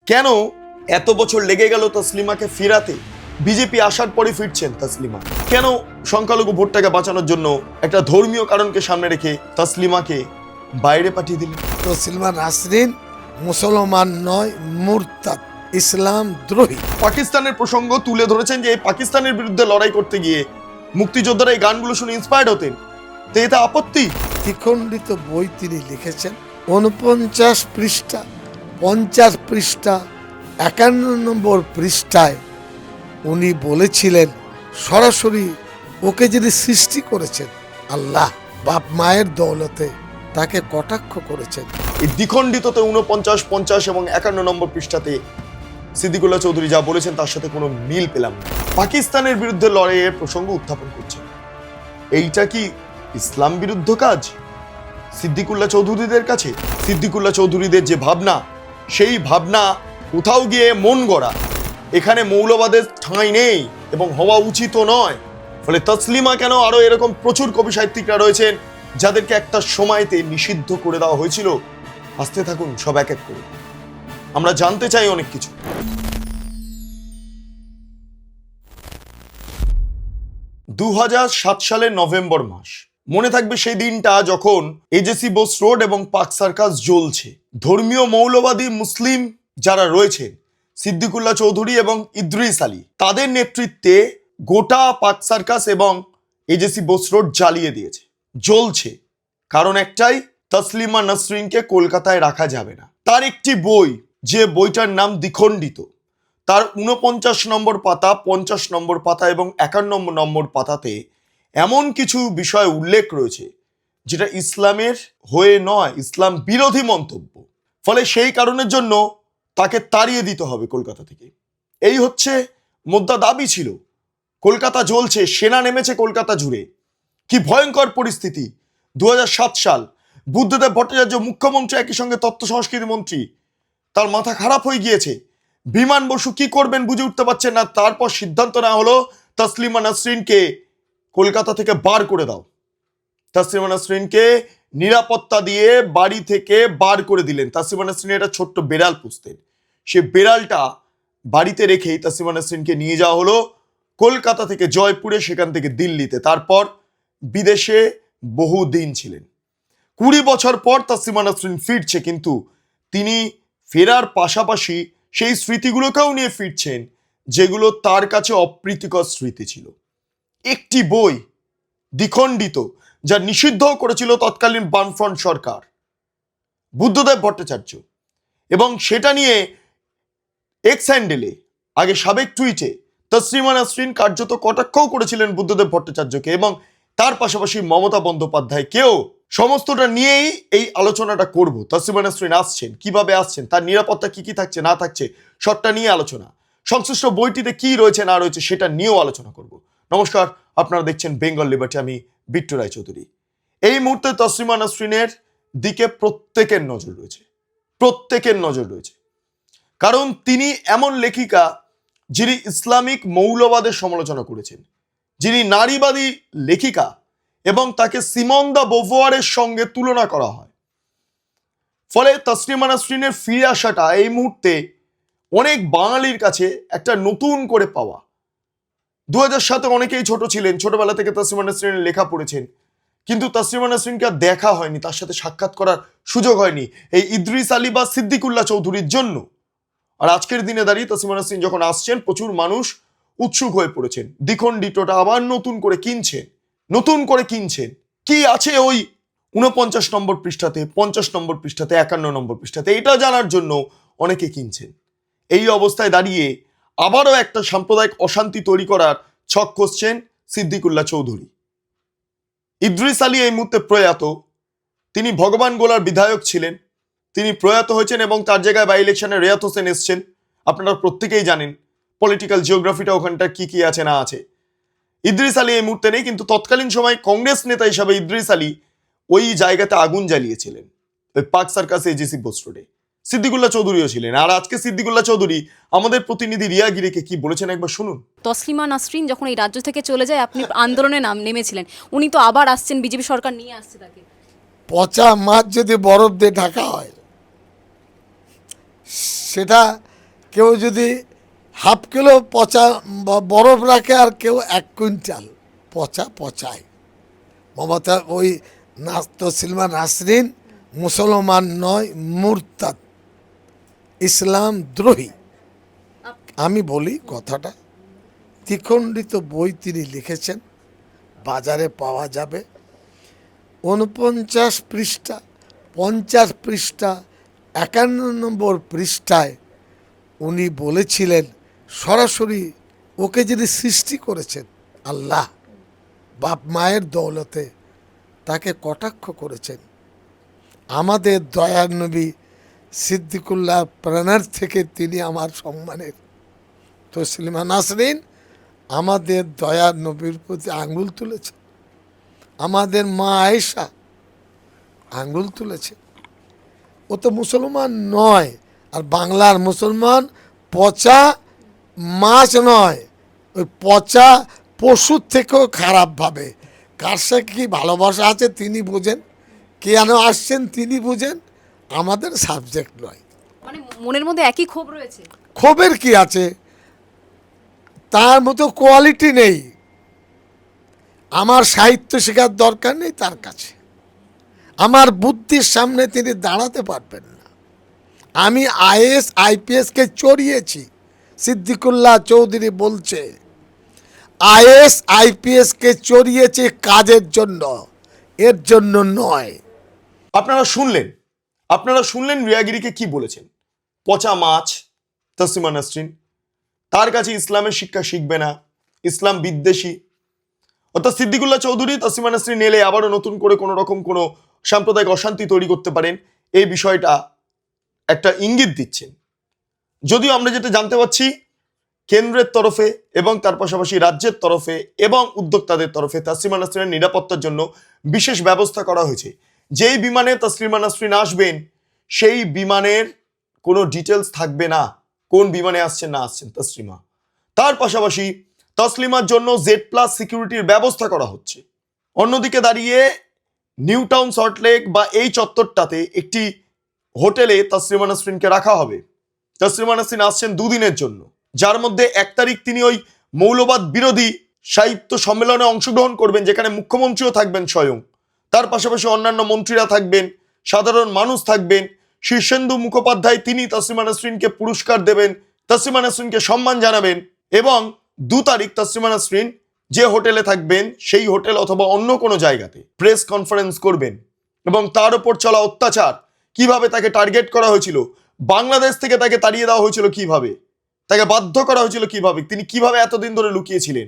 কেন এত বছর লেগে গেল তসলিমাকে ফিরাতে? বিজেপি আসার পরে ফিরছেন তসলিমা। কেন সংখ্যালঘু ভোটটাকে বাঁচানোর জন্য একটা ধর্মীয় কারণকে সামনে রেখে তসলিমাকে বাইরে পাঠিয়ে দিলেন? তসলিমা নাসরিন মুসলমান নয়, মুরতাদ, ইসলাম দ্রোহী। পাকিস্তানের প্রসঙ্গ তুলে ধরেছেন যে এই পাকিস্তানের বিরুদ্ধে লড়াই করতে গিয়ে মুক্তিযোদ্ধারা এই গানগুলো শুনে ইন্সপায়ার্ড হতেন, তো এতে আপত্তি? দ্বিখণ্ডিত বই তিনি লিখেছেন, 49 পৃষ্ঠা, 50 পৃষ্ঠা, 51 নম্বর পৃষ্ঠায় উনি বলেছিলেন সরাসরি ওকে যিনি সৃষ্টি করেছেন আল্লাহ, বাপ মায়ের দৌলতে তাকে কটাক্ষ করেছেন। এই দ্বিখণ্ডিততে 49, 50 এবং 51 নম্বর পৃষ্ঠাতে সিদ্দিকুল্লাহ চৌধুরী যা বলেছেন তার সাথে কোনো মিল পেলাম না। পাকিস্তানের বিরুদ্ধে লড়াইয়ের প্রসঙ্গ উত্থাপন করছেন, এইটা কি ইসলাম বিরুদ্ধ কাজ সিদ্দিকুল্লাহ চৌধুরীদের কাছে? সিদ্দিকুল্লাহ চৌধুরীদের যে ভাবনা, সেই ভাবনা কোথাও গিয়ে মন গড়া। এখানে মৌলবাদের ঠাঁই নেই এবং হওয়া উচিত নয়। ফলে তসলিমা কেন, আরো এরকম প্রচুর কবি সাহিত্যিকরা রয়েছেন যাদেরকে একটা সময়তে নিষিদ্ধ করে দেওয়া হয়েছিল। আসতে থাকুন সব এক এক করে, আমরা জানতে চাই অনেক কিছু। দু সালের নভেম্বর মাস, মনে থাকবে সেই দিনটা যখন এজেসি বোস রোড এবং পার্ক সার্কাস জ্বলছে। ধর্মীয় মৌলবাদী মুসলিম যারা রয়েছেন, সিদ্দিকুল্লাহ চৌধুরী এবং ইদ্রিস আলী, তাদের নেতৃত্বে গোটা পার্ক সার্কাস এবং এজেসি বোস রোড জ্বালিয়ে দিয়েছে। জ্বলছে কারণ একটাই, তসলিমা নাসরিনকে কলকাতায় রাখা যাবে না। তার একটি বই, যে বইটার নাম দ্বিখণ্ডিত, তার 49 নম্বর পাতা, 50 নম্বর পাতা এবং 51 নম্বর পাতাতে এমন কিছু বিষয় উল্লেখ রয়েছে যেটা ইসলামের হয়ে নয়, ইসলাম বিরোধী মন্তব্য। ফলে সেই কারণের জন্য তাকে তাড়িয়ে দিতে হবে কলকাতা থেকে। এই হচ্ছে মোদ্দা দাবি ছিল। কলকাতা জ্বলছে, সেনা নেমেছে কলকাতা জুড়ে। কি ভয়ঙ্কর পরিস্থিতি! 2007 সাল, বুদ্ধদেব ভট্টাচার্য মুখ্যমন্ত্রী, একই সঙ্গে তথ্য সংস্কৃতি মন্ত্রী, তার মাথা খারাপ হয়ে গিয়েছে। বিমান বসু কি করবেন বুঝে উঠতে পারছেন না। তারপর সিদ্ধান্ত নেওয়া হলো তসলিমা নাসরিনকে কলকাতা থেকে বার করে দাও। তসলিমা নাসরিনকে নিরাপত্তা দিয়ে বাড়ি থেকে বার করে দিলেন। তসলিমা নাসরিন একটা ছোট্ট বেড়াল পুষতেন, সে বেড়ালটা বাড়িতে রেখেই তসলিমা নাসরিনকে নিয়ে যাওয়া হলো কলকাতা থেকে জয়পুরে, সেখান থেকে দিল্লিতে, তারপর বিদেশে বহু দিন ছিলেন। 20 বছর পর তসলিমা নাসরিন ফিরছে, কিন্তু তিনি ফেরার পাশাপাশি সেই স্মৃতিগুলোকেও নিয়ে ফিরছেন যেগুলো তার কাছে অপ্রীতিকর স্মৃতি ছিল। একটি বই দ্বিখণ্ডিত, যা নিষিদ্ধ করেছিল তৎকালীন বামফ্রন্ট সরকার, বুদ্ধদেব ভট্টাচার্য, এবং সেটা নিয়ে এক্স হ্যান্ডেলে, আগে সাবেক টুইটে, তসলিমা নাসরিন কার্যত কটাক্ষও করেছিলেন বুদ্ধদেব ভট্টাচার্যকে এবং তার পাশাপাশি মমতা বন্দ্যোপাধ্যায়কেও। সমস্তটা নিয়েই এই আলোচনাটা করব। তসলিমা নাসরিন আসছেন, কিভাবে আসছেন, তার নিরাপত্তা কি কি থাকছে না থাকছে, সবটা নিয়ে আলোচনা। সংশ্লিষ্ট বইটিতে কি রয়েছে না রয়েছে সেটা নিয়েও আলোচনা করব। নমস্কার, আপনারা দেখছেন বেঙ্গল লিবার্টি, আমি বিট্টু রায়চৌধুরী। এই মুহূর্তে তসলিমা নাসরিনের দিকে প্রত্যেকের নজর রয়েছে, প্রত্যেকের নজর রয়েছে। কারণ তিনি এমন লেখিকা যিনি ইসলামিক মৌলবাদের সমালোচনা করেছেন, যিনি নারীবাদী লেখিকা, এবং তাকে সিমন দা বোভোয়ারের সঙ্গে তুলনা করা হয়। ফলে তসলিমা নাসরিনের ফিরে আসাটা এই মুহূর্তে অনেক বাঙালির কাছে একটা নতুন করে পাওয়া। 2007-এ অনেকেই ছোট ছিলেন, ছোটবেলা থেকে তসলিমা নাসরিনের লেখা পড়েছেন, কিন্তু তসলিমা নাসরিনকে আর দেখা হয়নি, তার সাথে সাক্ষাৎ করার সুযোগ হয়নি এই ইদ্রিস আলী বা সিদ্দিকুল্লাহ চৌধুরীর জন্য। আর আজকের দিনে দাঁড়িয়ে তসলিমা নাসরিন যখন আসছেন, প্রচুর মানুষ উৎসুক হয়ে পড়েছেন, দ্বিখণ্ডিতটা আবার নতুন করে কিনছেন, নতুন করে কিনছেন। কি আছে ওই 49 নম্বর পৃষ্ঠাতে, 50 নম্বর পৃষ্ঠাতে, 51 নম্বর পৃষ্ঠাতে, এটা জানার জন্য অনেকে কিনছেন। এই অবস্থায় দাঁড়িয়ে আবারও একটা সাম্প্রদায়িক অশান্তি তৈরি করার ছক কষছেন সিদ্দিকুল্লাহ চৌধুরী। ইদ্রিস আলী এই মুহূর্তে প্রয়াত, তিনি ভগবান গোলার বিধায়ক ছিলেন, তিনি প্রয়াত হয়েছেন এবং তার জায়গায় বাই ইলেকশনে রেয়াত হোসেন এসছেন। আপনারা প্রত্যেকেই জানেন পলিটিক্যাল জিওগ্রাফিটা ওখানটা কি কি আছে না আছে। ইদ্রিস আলী এই মুহূর্তে নেই, কিন্তু তৎকালীন সময় কংগ্রেস নেতা হিসাবে ইদ্রিস আলী ওই জায়গাতে আগুন জ্বালিয়েছিলেন, ওই পার্ক সার্কাস এজেসি বোস রোডে। সিদ্দিকুল্লাহ চৌধুরীও ছিলেন। আর আজকে সিদ্দিকুল্লাহ চৌধুরী আমাদের প্রতিনিধি রিয়া গিরিকে কি বলেছেন একবার শুনুন। তসলিমা নাসরিন যখন এই রাজ্য থেকে চলে যায়, আপনি আন্দোলনে নেমেছিলেন, উনি তো আবার আসছেন, বিজেপি সরকার নিয়ে আসছে তাকে। পচা মাছ যদি বরফ দিয়ে ঢাকা হয়, সেটা কেউ যদি হাফ কিলো পচা বরফ রাখে আর কেউ 1 কুইন্টাল পচা পচায়। মমতা ওই তসলিমা নাসরিন মুসলমান নয়, মুরতাদ, ইসলাম দ্রোহী। আমি বলি কথাটা, দ্বিখণ্ডিত বই তিনি লিখেছেন, বাজারে পাওয়া যাবে। 49 পৃষ্ঠা, 50 পৃষ্ঠা, 51 নম্বর পৃষ্ঠায় উনি বলেছিলেন সরাসরি, ওকে যিনি সৃষ্টি করেছেন আল্লাহ, বাপ মায়ের দৌলতে তাকে কটাক্ষ করেছেন। আমাদের দয়ার নবী সিদ্দিকুল্লাহ প্রাণার থেকে তিনি আমার সম্মানের। তসলিমা নাসরিন আমাদের দয়ার নবীর প্রতি আঙ্গুল তুলেছে, আমাদের মা আয়েশা আঙ্গুল তুলেছে। ও তো মুসলমান নয়, আর বাংলার মুসলমান পচা মাছ নয়, ওই পচা পশুর থেকেও খারাপ ভাবে। কার সাথে কি ভালোবাসা আছে তিনি বুঝেন, কেন আসছেন তিনি বুঝেন, আমাদের সাবজেক্ট নয়। মানে মনের মধ্যে একই ক্ষোভ রয়েছে। ক্ষোভের কি আছে, তার মতো কোয়ালিটি নেই। আমার সাহিত্য শেখার দরকার নেই তার কাছে, আমার বুদ্ধির সামনে তিনি দাঁড়াতে পারবেন না। আমি আইএস আইপিএসকে চড়িয়েছি, সিদ্দিকুল্লাহ চৌধুরী বলছে আইএস আইপিএসকে চড়িয়েছে কাজের জন্য, এর জন্য নয়। আপনারা শুনলেন রিয়াগিরিকে কি বলেছেন। পচা মাছ তসলিমা নাসরিন, তার কাছে ইসলামের শিক্ষা শিখবে না, ইসলাম বিদ্বেষী। অর্থাৎ সিদ্দিকুল্লাহ চৌধুরী তসলিমা নাসরিন এলে আবারও নতুন করে কোনো রকম কোনো সাম্প্রদায়িক অশান্তি তৈরি করতে পারেন, এই বিষয়টা একটা ইঙ্গিত দিচ্ছেন। যদিও আমরা যেটা জানতে পারছি, কেন্দ্রের তরফে এবং তার পাশাপাশি রাজ্যের তরফে এবং উদ্যোক্তাদের তরফে তসলিমা নাসরিনের নিরাপত্তার জন্য বিশেষ ব্যবস্থা করা হয়েছে। যেই বিমানে তসলিমা নাসরিন আসবেন সেই বিমানের কোনো ডিটেলস থাকবে না, কোন বিমানে আসছেন না আসছেন তসলিমা। তার পাশাপাশি তসলিমার জন্য Z+ সিকিউরিটির ব্যবস্থা করা হচ্ছে। অন্যদিকে দাঁড়িয়ে নিউ টাউন সল্টলেক বা এই চত্বরটাতে একটি হোটেলে তসলিমা নাসরিনকে রাখা হবে। তসলিমা নাসরিন আসছেন 2 দিনের জন্য, যার মধ্যে 1 তারিখ তিনি ওই মৌলবাদ বিরোধী সাহিত্য সম্মেলনে অংশগ্রহণ করবেন, যেখানে মুখ্যমন্ত্রীও থাকবেন স্বয়ং। তার পাশাপাশি অন্যান্য মন্ত্রীরা থাকবেন, সাধারণ মানুষ থাকবেন। শীর্ষেন্দু মুখোপাধ্যায় তিনি তসলিমা নাসরিনকে পুরস্কার দেবেন, তসলিমা নাসরিনকে সম্মান জানাবেন। এবং 2 তারিখ তসলিমা নাসরিন যে হোটেলে থাকবেন সেই হোটেল অথবা অন্য কোনো জায়গাতে প্রেস কনফারেন্স করবেন এবং তার উপর চলা অত্যাচার, কিভাবে তাকে টার্গেট করা হয়েছিল, বাংলাদেশ থেকে তাকে তাড়িয়ে দেওয়া হয়েছিল কিভাবে, তাকে বাধ্য করা হয়েছিল কিভাবে, তিনি কিভাবে এতদিন ধরে লুকিয়েছিলেন।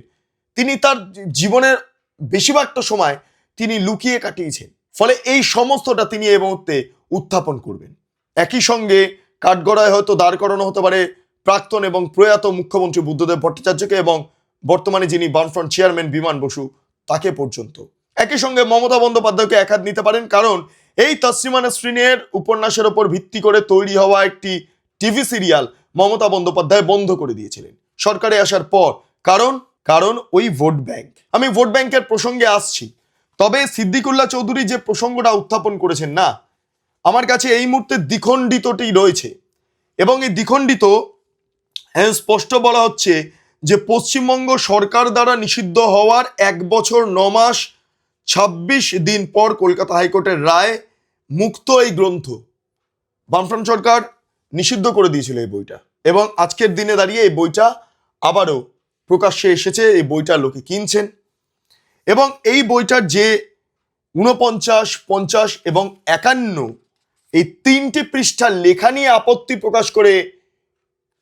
তিনি তার জীবনের বেশিরভাগটা সময় তিনি লুকিয়ে কাটিয়েছেন। ফলে এই সমস্তটা তিনি এই মুহূর্তে উত্থাপন করবেন। একই সঙ্গে কাঠগড়ায় হয়তো দাঁড় করানো হতে পারে প্রাক্তন এবং প্রয়াত মুখ্যমন্ত্রী বুদ্ধদেব ভট্টাচার্যকে এবং বর্তমানে যিনি বামফ্রন্ট চেয়ারম্যান বিমান বসু তাকে পর্যন্ত। একই সঙ্গে মমতা বন্দ্যোপাধ্যায়কে এক হাত নিতে পারেন, কারণ এই তসলিমা নাসরিনের উপন্যাসের ওপর ভিত্তি করে তৈরি হওয়া একটি টিভি সিরিয়াল মমতা বন্দ্যোপাধ্যায় বন্ধ করে দিয়েছিলেন সরকারে আসার পর। কারণ ওই ভোট ব্যাংক। আমি ভোট ব্যাংকের প্রসঙ্গে আসছি, তবে সিদ্দিকুল্লাহ চৌধুরী যে প্রসঙ্গটা উত্থাপন করেছেন না, আমার কাছে এই মুহূর্তে দ্বিখণ্ডিতটি রয়েছে। এবং এই দ্বিখণ্ডিত স্পষ্ট বলা হচ্ছে যে পশ্চিমবঙ্গ সরকার দ্বারা নিষিদ্ধ হওয়ার 1 বছর 9 মাস 26 দিন পর কলকাতা হাইকোর্টের রায় মুক্ত এই গ্রন্থ। বামফ্রন্ট সরকার নিষিদ্ধ করে দিয়েছিল এই বইটা, এবং আজকের দিনে দাঁড়িয়ে এই বইটা আবারও প্রকাশ্যে এসেছে, এই বইটা লোকে কিনছেন। এবং এই বইটার যে 49, 50 এবং 51 এই 3টি পৃষ্ঠার লেখা নিয়ে আপত্তি প্রকাশ করে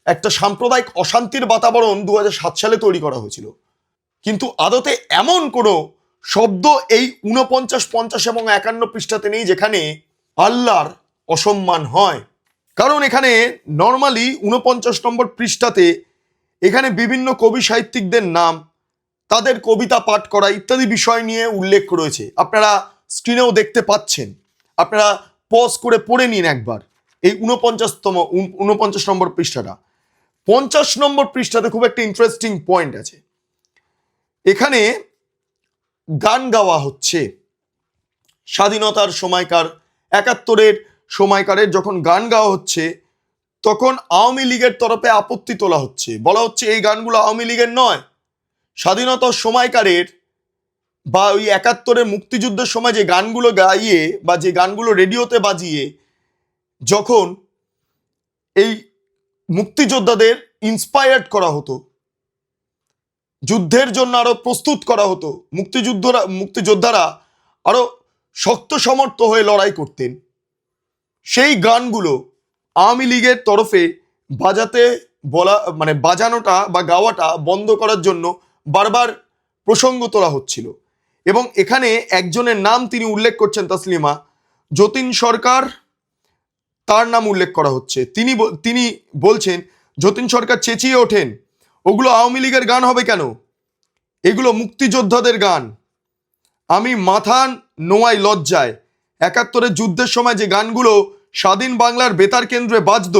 একটা সাম্প্রদায়িক অশান্তির বাতাবরণ 2007 সালে তৈরি করা হয়েছিল। কিন্তু আদতে এমন কোনো শব্দ এই 49, 50 এবং 51 পৃষ্ঠাতে নেই যেখানে আল্লাহর অসম্মান হয়। কারণ এখানে নর্মালি 49 নম্বর পৃষ্ঠাতে এখানে বিভিন্ন কবি সাহিত্যিকদের নাম, তাদের কবিতা পাঠ করা ইত্যাদি বিষয় নিয়ে উল্লেখ রয়েছে। আপনারা স্ক্রিনেও দেখতে পাচ্ছেন, আপনারা পজ করে পড়ে নিন একবার এই 49 নম্বর পৃষ্ঠাটা। 50 নম্বর পৃষ্ঠাতে খুব একটা ইন্টারেস্টিং পয়েন্ট আছে। এখানে গান গাওয়া হচ্ছে স্বাধীনতার সময়কার, 71-এর সময়কারের যখন গান গাওয়া হচ্ছে, তখন আওয়ামী লীগের তরফে আপত্তি তোলা হচ্ছে, বলা হচ্ছে এই গানগুলো আওয়ামী লীগের নয়, স্বাধীনতার সময়কারের বা ওই ৭১-এর মুক্তিযুদ্ধের সময় যে গানগুলো গাইয়ে বা যে গানগুলো রেডিওতে বাজিয়ে যখন এই মুক্তিযোদ্ধাদের ইন্সপায়ার্ড করা হতো, যুদ্ধের জন্য আরো প্রস্তুত করা হতো, মুক্তিযোদ্ধারা আরো শক্ত সমর্থ হয়ে লড়াই করতেন, সেই গানগুলো আওয়ামী লীগের তরফে বাজাতে বলা মানে বাজানোটা বা গাওয়াটা বন্ধ করার জন্য বারবার প্রসঙ্গ তোলা হচ্ছিল। এবং এখানে একজনের নাম তিনি উল্লেখ করছেন, তাসলিমা, যতীন সরকার, তার নাম উল্লেখ করা হচ্ছে। তিনি বলছেন, যতীন সরকার চেঁচিয়ে ওঠেন, ওগুলো আওয়ামী লীগের গান হবে কেন, এগুলো মুক্তিযোদ্ধাদের গান। আমি মাথা নোয়াই লজ্জায়, ৭১-এর যুদ্ধের সময় যে গানগুলো স্বাধীন বাংলার বেতার কেন্দ্রে বাজত,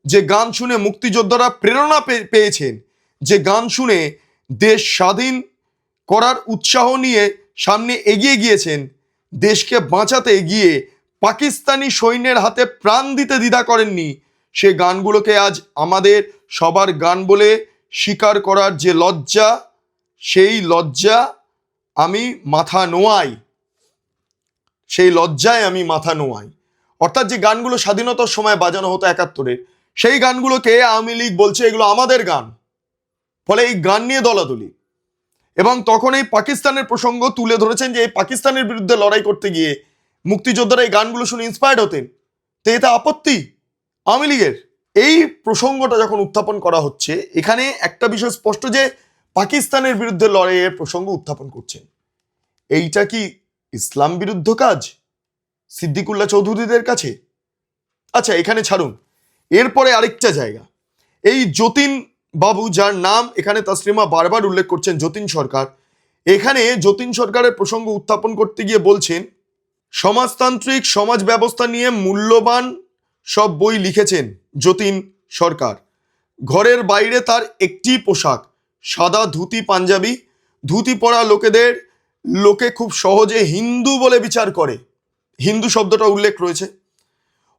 যে গান শুনে মুক্তিযোদ্ধারা প্রেরণা পেয়েছেন, যে গান শুনে দেশ স্বাধীন করার উৎসাহ নিয়ে সামনে এগিয়ে গিয়েছেন, দেশকে বাঁচাতে গিয়ে পাকিস্তানি সৈন্যের হাতে প্রাণ দিতে দ্বিধা করেননি, সে গানগুলোকে আজ আমাদের সবার গান বলে স্বীকার করার যে লজ্জা, সেই লজ্জা আমি মাথা নোয়াই, সেই লজ্জায় আমি মাথা নোয়াই। অর্থাৎ যে গানগুলো স্বাধীনতার সময় বাজানো হতো ৭১-এর, সেই গানগুলোকে আওয়ামী লীগ বলছে এগুলো আমাদের গান, ফলে এই গান নিয়ে দলাদলি। এবং তখন এই পাকিস্তানের প্রসঙ্গ তুলে ধরেছেন যে এই পাকিস্তানের বিরুদ্ধে লড়াই করতে গিয়ে মুক্তিযোদ্ধারা এই গানগুলো শুনে ইন্সপায়ার্ড হতেন, তো এতে আপত্তি আওয়ামী লীগের। এই প্রসঙ্গটা যখন উত্থাপন করা হচ্ছে, এখানে একটা বিষয় স্পষ্ট যে পাকিস্তানের বিরুদ্ধে লড়াইয়ের প্রসঙ্গ উত্থাপন করছেন, এইটা কি ইসলাম বিরুদ্ধ কাজ সিদ্দিকুল্লাহ চৌধুরীদের কাছে? আচ্ছা, এখানে ছাড়ুন, এরপরে আরেকটা জায়গা, এই যতীন বাবু, যার নাম এখানে তাসলিমা বারবার উল্লেখ করছেন, যতীন সরকার, এখানে যতীন সরকারের প্রসঙ্গ উত্থাপন করতে গিয়ে বলছেন, সমাজতান্ত্রিক সমাজ ব্যবস্থা নিয়ে মূল্যবান সব বই লিখেছেন যতীন সরকার। ঘরের বাইরে তার একটি পোশাক, সাদা ধুতি পাঞ্জাবি। ধুতি পরা লোকে খুব সহজে হিন্দু বলে বিচার করে, হিন্দু শব্দটা উল্লেখ রয়েছে।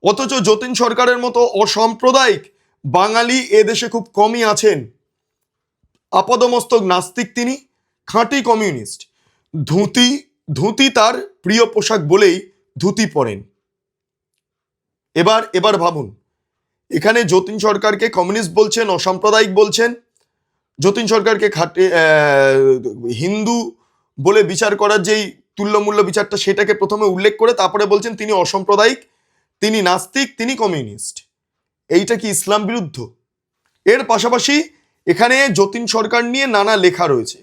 অথচ যতীন সরকারের মতো অসাম্প্রদায়িক বাঙালি এদেশে খুব কমই আছেন। আপাদমস্তক নাস্তিক তিনি, খাঁটি কমিউনিস্ট। ধুতি তার প্রিয় পোশাক বলেই ধুতি পরেন। এবার ভাবুন, এখানে যতীন সরকারকে কমিউনিস্ট বলছেন, অসাম্প্রদায়িক বলছেন, যতীন সরকারকে হিন্দু বলে বিচার করার যেই তুল্যমূল্য বিচারটা, সেটাকে প্রথমে উল্লেখ করে তারপরে বলছেন তিনি অসাম্প্রদায়িক, তিনি নাস্তিক, তিনি কমিউনিস্ট। এইটা কি ইসলাম বিরুদ্ধ? এর পাশাপাশি এখানে যতীন সরকার নিয়ে নানা লেখা রয়েছে।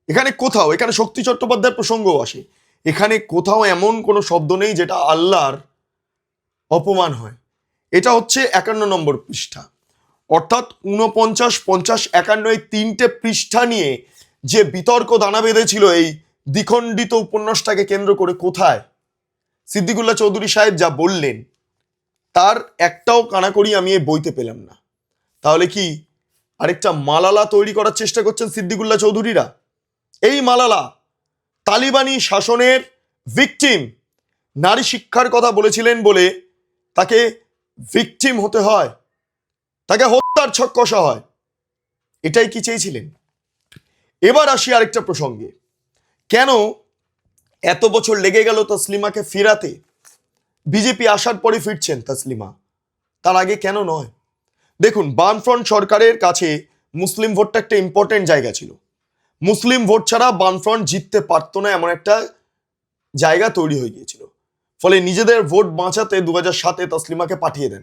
এখানে শক্তি চট্টোপাধ্যায়ের প্রসঙ্গও আসে। এখানে কোথাও এমন কোনো শব্দ নেই যেটা আল্লাহর অপমান হয়। এটা হচ্ছে ৫১ নম্বর পৃষ্ঠা, অর্থাৎ ৪৯, ৫০, ৫১ এই তিনটে পৃষ্ঠা নিয়ে যে বিতর্ক দানা বেঁধেছিল এই দ্বিখণ্ডিত উপন্যাসটাকে কেন্দ্র করে, কোথায় সিদ্দিকুল্লাহ চৌধুরী সাহেব যা বললেন তার একটাও কানাকড়ি আমি এই বইতে পেলাম না। তাহলে কি আরেকটা মালালা তৈরি করার চেষ্টা করছেন সিদ্দিকুল্লাহ চৌধুরীরা? এই মালালা তালিবানি শাসনের ভিকটিম, নারী শিক্ষার কথা বলেছিলেন বলে তাকে ভিকটিম হতে হয়, তাকে হত্যার ছক কষা হয়, এটাই কি চেয়েছিলেন? এবার আসি আরেকটা প্রসঙ্গে, কেন এত বছর লেগে গেল তাসলিমাকে ফিরাতে? বিজেপি আসার পরে ফিরছেন তাসলিমা, তার আগে কেন নয়? দেখুন, বামফ্রন্ট সরকারের কাছে মুসলিম ভোটটা একটা ইম্পর্টেন্ট জায়গা ছিল। মুসলিম ভোট ছাড়া বামফ্রন্ট জিততে পারতো না, এমন একটা জায়গা তৈরি হয়ে গিয়েছিল। ফলে নিজেদের ভোট বাঁচাতে ২০০৭-এ তাসলিমাকে পাঠিয়ে দেন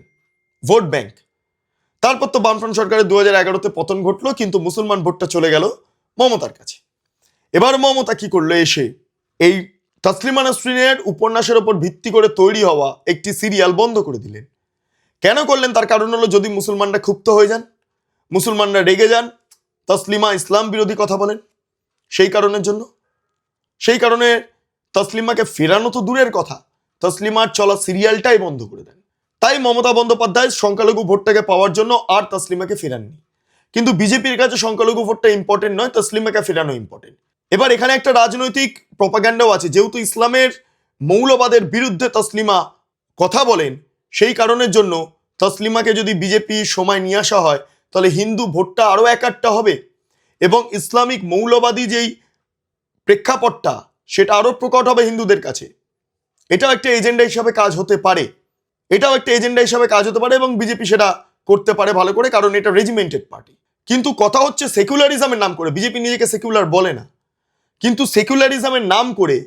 ভোট ব্যাংক। তারপর তো বামফ্রন্ট সরকারের ২০১১-তে পতন ঘটলো, কিন্তু মুসলমান ভোটটা চলে গেল মমতার কাছে। এবার মমতা কি করলো? এসে এই তাসলিমা নাসরিনের উপন্যাসের ওপর ভিত্তি করে তৈরি হওয়া একটি সিরিয়াল বন্ধ করে দিলেন। কেন করলেন? তার কারণ হলো, যদি মুসলমানরা ক্ষুব্ধ হয়ে যান, মুসলমানরা রেগে যান, তাসলিমা ইসলাম বিরোধী কথা বলেন, সেই কারণে তাসলিমাকে ফেরানো তো দূরের কথা, তাসলিমার চলা সিরিয়ালটাই বন্ধ করে দেন। তাই মমতা বন্দ্যোপাধ্যায় সংখ্যালঘু ভোটটাকে পাওয়ার জন্য আর তাসলিমাকে ফেরাননি। কিন্তু বিজেপির কাছে সংখ্যালঘু ভোটটা ইম্পর্টেন্ট নয়, তাসলিমাকে ফেরানো ইম্পর্টেন্ট। এবার এখানে একটা রাজনৈতিক প্রপাগান্ডাও আছে, যেহেতু ইসলামের মৌলবাদের বিরুদ্ধে তাসলিমা কথা বলেন, সেই কারণের জন্য তসলিমাকে যদি বিজেপি সময় নিয়ে আসা হয় তাহলে হিন্দু ভোটটা আরও একাট্টা হবে এবং ইসলামিক মৌলবাদী যেই প্রেক্ষাপটটা সেটা আরও প্রকট হবে হিন্দুদের কাছে। এটাও একটা এজেন্ডা হিসাবে কাজ হতে পারে, এবং বিজেপি সেটা করতে পারে ভালো করে, কারণ এটা রেজিমেন্টেড পার্টি। কিন্তু কথা হচ্ছে সেকুলারিজমের নাম করে, বিজেপি নিজেকে সেকুলার বলে না, কিন্তু সেকুলারিজমের নাম করে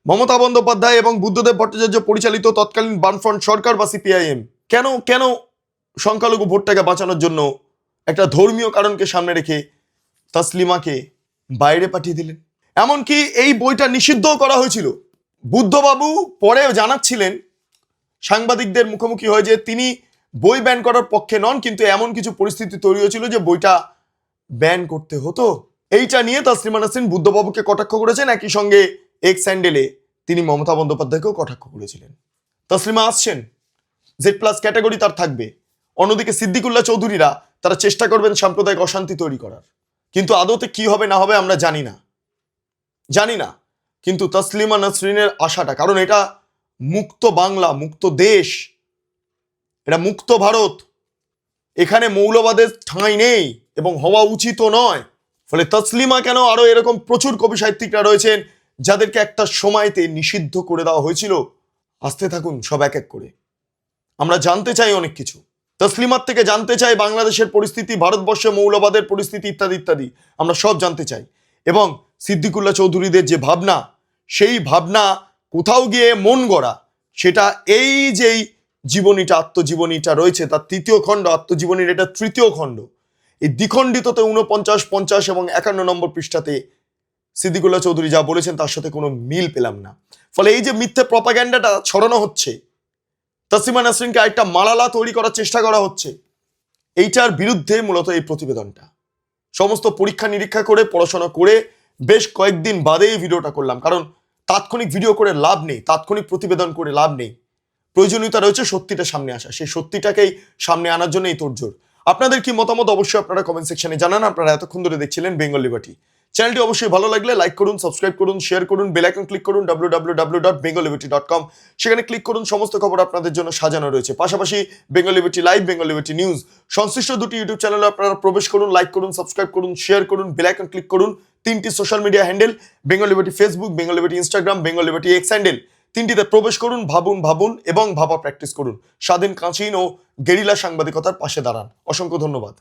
মমতা বন্দ্যোপাধ্যায় এবং বুদ্ধদেব ভট্টাচার্য পরিচালিত তৎকালীন বামফ্রন্ট সরকার বা সিপিআইএম কেন সংখ্যালঘু ভোটটাকে বাঁচানোর জন্য একটা ধর্মীয় কারণকে সামনে রেখে তসলিমাকে বাইরে পাঠিয়ে দিলেন। এমনকি এই বইটা নিষিদ্ধও করা হয়েছিল। বুদ্ধবাবু পরে জানাচ্ছিলেন সাংবাদিকদের মুখোমুখি হয়ে যে তিনি বই ব্যান করার পক্ষে নন, কিন্তু এমন কিছু পরিস্থিতি তৈরি হয়েছিল যে বইটা ব্যান করতে হতো। এইটা নিয়ে তসলিমা নাসরিন বুদ্ধবাবুকে কটাক্ষ করেছেন, একই সঙ্গে এক্স হ্যান্ডেলে তিনি মমতা বন্দ্যোপাধ্যায়কেও কটাক্ষ করেছিলেন। তসলিমা আসছেন, জেড প্লাস ক্যাটাগরি তার থাকবে, অন্যদিকে সিদ্দিকুল্লাহ চৌধুরীরা তারা চেষ্টা করবেন সাম্প্রদায়িক অশান্তি তৈরি করার, কিন্তু আদতে কি হবে না হবে আমরা জানি না। কিন্তু তসলিমা নাসরিনের আশাটা, কারণ এটা মুক্ত বাংলা, মুক্ত দেশ, এটা মুক্ত ভারত, এখানে মৌলবাদের ঠাঁই নেই এবং হওয়া উচিতও নয়। ফলে তসলিমা কেন, আরো এরকম প্রচুর কবি সাহিত্যিকরা রয়েছেন যাদেরকে একটা সময়তে নিষিদ্ধ করে দেওয়া হয়েছিল। আসতে থাকুন সব এক এক করে, আমরা জানতে চাই অনেক কিছু। তসলিমার থেকে জানতে চাই বাংলাদেশের পরিস্থিতি, ভারতবর্ষে মৌলবাদের পরিস্থিতি ইত্যাদি ইত্যাদি, আমরা সব জানতে চাই। এবং সিদ্দিকুল্লাহ চৌধুরীদের যে ভাবনা, সেই ভাবনা কোথাও গিয়ে মন গড়া, সেটা এই যেই জীবনীটা, আত্মজীবনীটা রয়েছে তার 3য় খণ্ড, আত্মজীবনীর এটা 3য় খণ্ড, এই দ্বিখণ্ডিততে 49, 50 এবং 51 নম্বর পৃষ্ঠাতে সিদ্দিকুল্লাহ চৌধুরী যা বলেছেন তার সাথে কোনো মিল পেলাম না। ফলে এই যে মিথ্যে প্রপাগ্যান্ডাটা ছড়ানো হচ্ছে, তসলিমা নাসরিনকে আরেকটা মালালা তৈরি করার চেষ্টা করা হচ্ছে, এইটার বিরুদ্ধে মূলত এই প্রতিবেদনটা। সমস্ত পরীক্ষা নিরীক্ষা করে, পড়াশোনা করে বেশ কয়েকদিন বাদে এই ভিডিওটা করলাম, কারণ তাৎক্ষণিক ভিডিও করে লাভ নেই, তাৎক্ষণিক প্রতিবেদন করে লাভ নেই। প্রয়োজনীয়তা রয়েছে সত্যিটা সামনে আসা, সেই সত্যিটাকেই সামনে আনার জন্য এই তোড়জোড়। আপনাদের কি মতামত অবশ্যই আপনারা কমেন্ট সেকশনে জানান। আপনারা এতক্ষণ ধরে দেখছিলেন বেঙ্গল লিবার্টি চ্যানেলটি। অবশ্যই ভালো লাগলে লাইক করুন, সাবস্ক্রাইব করুন, শেয়ার করুন, বেল আইকন ক্লিক করুন www.bengalliberty.com, সেখানে ক্লিক করুন, সমস্ত খবর আপনাদের জন্য সাজানো রয়েছে। পাশাপাশি Bengal liberty live, Bengal liberty news সংশ্লিষ্ট দুটি ইউটিউব চ্যানেলে আপনারা প্রবেশ করুন, লাইক করুন, সাবস্ক্রাইব করুন, শেয়ার করুন, বেল আইকন ক্লিক করুন। 3টি social media handle, Bengal Liberty Facebook, Bengal Liberty Instagram, Bengal Liberty X handle, 3টিতে প্রবেশ করুন, ভাবুন এবং ভাবা প্র্যাকটিস করুন। স্বাধীন, কাঁচিন ও গেরিলা সাংবাদিকতার পাশে দাঁড়ান। অসংখ্য ধন্যবাদ।